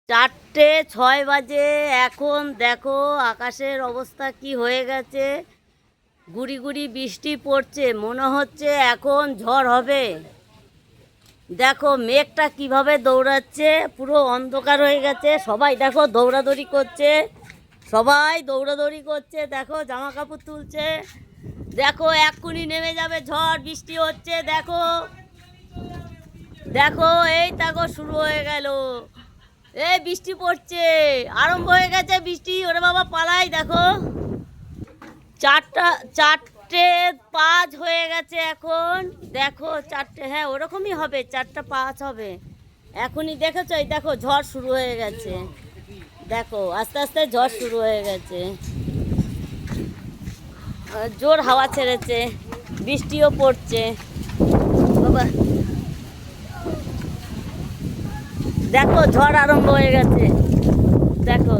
4:06 বাজে। এখন দেখো আকাশের অবস্থা কি হয়ে গেছে। গুড়ি গুড়ি বৃষ্টি পড়ছে, মনে হচ্ছে এখন ঝড় হবে। দেখো মেঘটা কিভাবে দৌড়াচ্ছে, পুরো অন্ধকার হয়ে গেছে। সবাই দেখো দৌড়াদৌড়ি করছে, সবাই দৌড়াদৌড়ি করছে। দেখো জামা কাপড় তুলছে। দেখো এক্ষুনি নেমে যাবে, ঝড় বৃষ্টি হচ্ছে। দেখো দেখো এই দেখো শুরু হয়ে গেল। এই বৃষ্টি পড়ছে, আরম্ভ হয়ে গেছে বৃষ্টি। ওরে বাবা পালাই। দেখো 4:05 হয়ে গেছে এখন। দেখো 4টে, হ্যাঁ ওরকমই হবে, 4:05 হবে এখনই। দেখেছো এই দেখো ঝড় শুরু হয়ে গেছে। দেখো আস্তে আস্তে ঝড় শুরু হয়ে গেছে, জোর হাওয়া ছেড়েছে, বৃষ্টিও পড়ছে। বাবা দেখো ঝড় আরম্ভ হয়ে গেছে। দেখো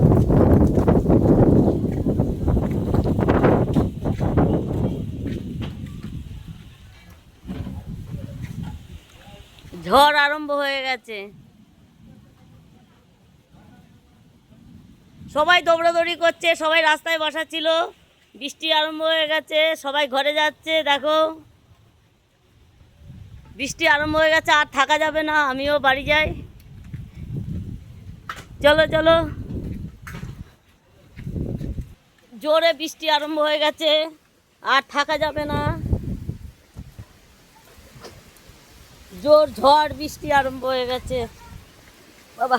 ঝড় আরম্ভ হয়ে গেছে। সবাই দৌড়াদৌড়ি করছে, সবাই রাস্তায় বসা ছিল। বৃষ্টি আরম্ভ হয়ে গেছে, সবাই ঘরে যাচ্ছে। দেখো বৃষ্টি আরম্ভ হয়ে গেছে, আর থাকা যাবে না, আমিও বাড়ি যাই। চলো চলো, জোরে বৃষ্টি আরম্ভ হয়ে গেছে, আর থাকা যাবে না। জোর ঝড় বৃষ্টি আরম্ভ হয়ে গেছে। বাবা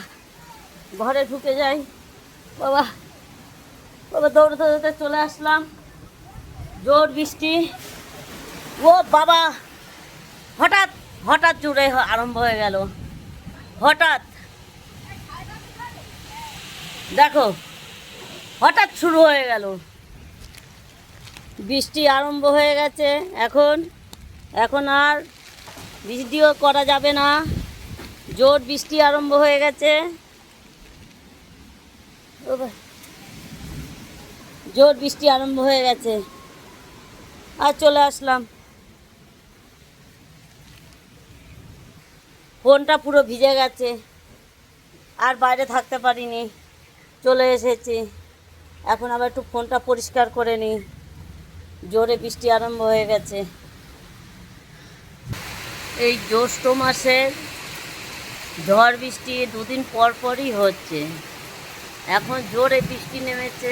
ঘরে ঢুকে যাই। বাবা বাবা দৌড়তে দৌড়তে চলে আসলাম। জোর বৃষ্টি। ও বাবা হঠাৎ হঠাৎ জোরে আরম্ভ হয়ে গেল। হঠাৎ দেখো হঠাৎ শুরু হয়ে গেল, বৃষ্টি আরম্ভ হয়ে গেছে। এখন আর ভিডিও করা যাবে না, জোর বৃষ্টি আরম্ভ হয়ে গেছে। জোর বৃষ্টি আরম্ভ হয়ে গেছে, আর চলে আসলাম। ফোনটা পুরো ভিজে গেছে, আর বাইরে থাকতে পারিনি, চলে এসেছি। এখন আবার একটু ফোনটা পরিষ্কার করে নিই। জোরে বৃষ্টি আরম্ভ হয়ে গেছে। এই জ্যৈষ্ঠ মাসের ঝড় বৃষ্টি দুদিন পর পরই হচ্ছে। এখন জোরে বৃষ্টি নেমেছে।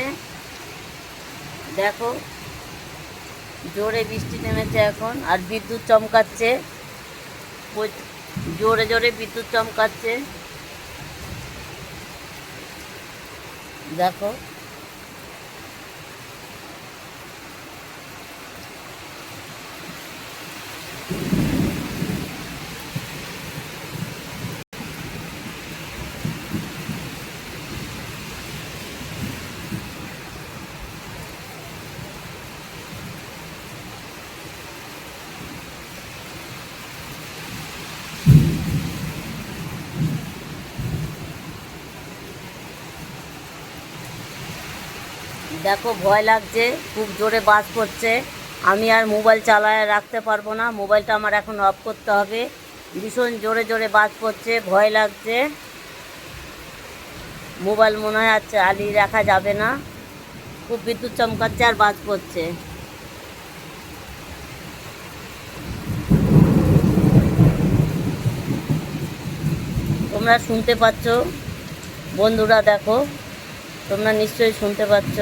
দেখো জোরে বৃষ্টি নেমেছে এখন, আর বিদ্যুৎ চমকাচ্ছে, জোরে জোরে বিদ্যুৎ চমকাচ্ছে। দেখো দেখো ভয় লাগছে, খুব জোরে বাজ পড়ছে। আমি আর মোবাইল চালায় রাখতে পারবো না, মোবাইলটা আমার এখন অফ করতে হবে। ভীষণ জোরে জোরে বাজ পড়ছে, ভয় লাগছে। মোবাইল মনে হয় আর চালিয়ে রাখা যাবে না, খুব বিদ্যুৎ চমকাচ্ছে আর বাজ পড়ছে। তোমরা শুনতে পাচ্ছ বন্ধুরা, দেখো তোমরা নিশ্চয়ই শুনতে পাচ্ছ।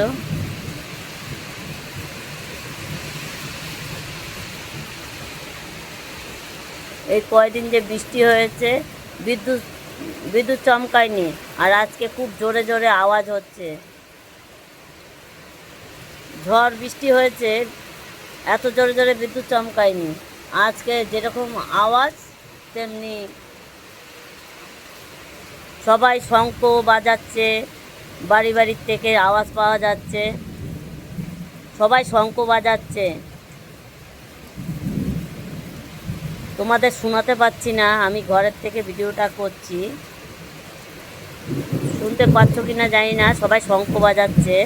এই কয়দিন যে বৃষ্টি হয়েছে, বিদ্যুৎ বিদ্যুৎ চমকায়নি, আর আজকে খুব জোরে জোরে আওয়াজ হচ্ছে। ঝড় বৃষ্টি হয়েছে, এত জোরে জোরে বিদ্যুৎ চমকায়নি। আজকে যেরকম আওয়াজ, তেমনি সবাই শঙ্খ বাজাচ্ছে, বাড়ি বাড়ির থেকে আওয়াজ পাওয়া যাচ্ছে, সবাই শঙ্খ বাজাচ্ছে। তোমাদের শোনাতে পাচ্ছি না, আমি ঘরের থেকে ভিডিওটা করছি, শুনতে পাচ্ছ কি না জানি না। সবাই শঙ্খ বাজাচ্ছে।